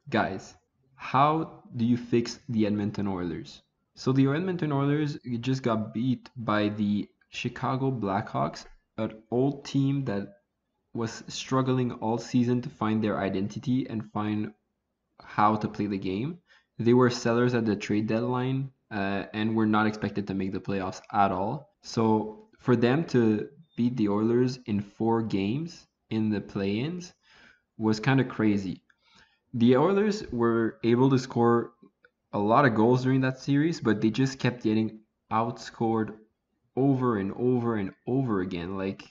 Guys, how do you fix the Edmonton Oilers? So the Edmonton Oilers just got beat by the Chicago Blackhawks, an old team that was struggling all season to find their identity and find how to play the game. They were sellers at the trade deadline and were not expected to make the playoffs at all. So for them to beat the Oilers in 4 games in the play-ins was kind of crazy. The Oilers were able to score a lot of goals during that series, but they just kept getting outscored over and over and over again. Like,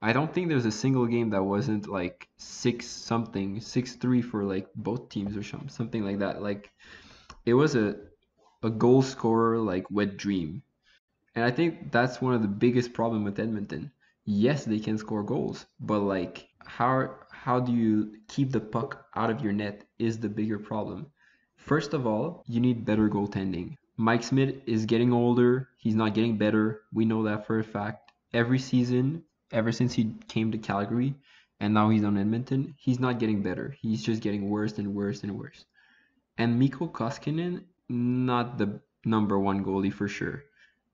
I don't think there's a single game that wasn't like 6-something, 6-3 for like both teams or something like that. Like, it was a goal scorer like wet dream. And I think that's one of the biggest problem with Edmonton. Yes, they can score goals, but like how do you keep the puck out of your net is the bigger problem. First of all, you need better goaltending. Mike Smith is getting older, he's not getting better. We know that for a fact. Every season, ever since he came to Calgary and now he's on Edmonton, he's not getting better. He's just getting worse and worse and worse. And Mikko Koskinen, not the number one goalie for sure.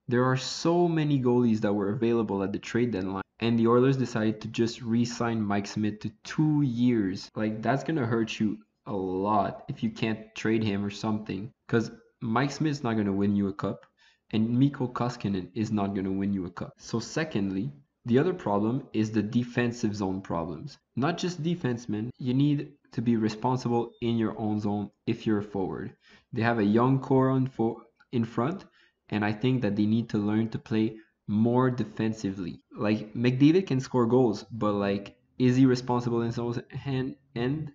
There are so many goalies that were available at the trade deadline, and the Oilers decided to just re-sign Mike Smith to 2 years. Like, that's gonna hurt you a lot if you can't trade him or something, because Mike Smith's not gonna win you a cup, and Mikko Koskinen is not gonna win you a cup. So secondly, the other problem is the defensive zone problems. Not just defensemen, you need to be responsible in your own zone if you're a forward. They have a young core in front, and I think that they need to learn to play more defensively. Like, McDavid can score goals, but like, is he responsible in his own end?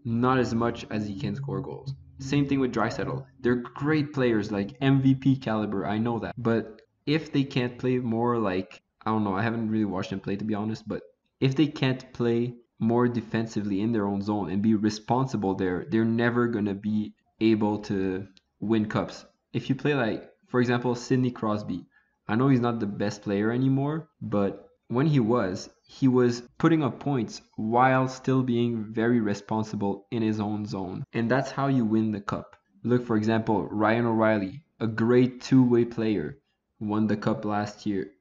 Not as much as he can score goals. Same thing with Draisaitl. They're great players, like MVP caliber. I know that, but if they can't play more, like, I don't know, I haven't really watched them play to be honest, but if they can't play more defensively in their own zone and be responsible there, they're never gonna be able to win cups. If you play like, for example, Sidney Crosby, I know he's not the best player anymore, but when he was putting up points while still being very responsible in his own zone. And that's how you win the cup. Look, for example, Ryan O'Reilly, a great two-way player, won the cup last year,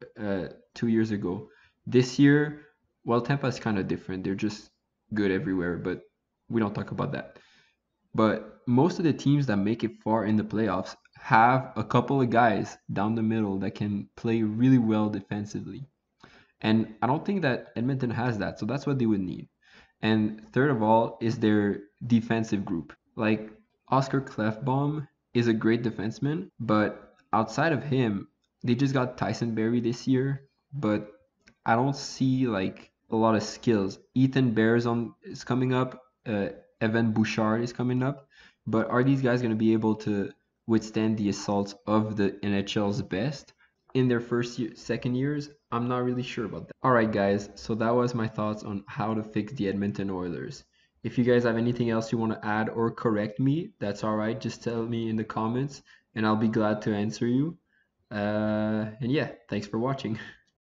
2 years ago. This year, well, Tampa's kind of different. They're just good everywhere, but we don't talk about that. But most of the teams that make it far in the playoffs have a couple of guys down the middle that can play really well defensively. And I don't think that Edmonton has that. So that's what they would need. And third of all is their defensive group. Like, Oscar Klefbom is a great defenseman, but outside of him, they just got Tyson Berry this year, but I don't see like a lot of skills. Ethan Bears is coming up. Evan Bouchard is coming up. But are these guys going to be able to withstand the assaults of the NHL's best in their second years? I'm not really sure about that. All right, guys. So that was my thoughts on how to fix the Edmonton Oilers. If you guys have anything else you want to add or correct me, that's all right. Just tell me in the comments, and I'll be glad to answer you. And yeah, thanks for watching.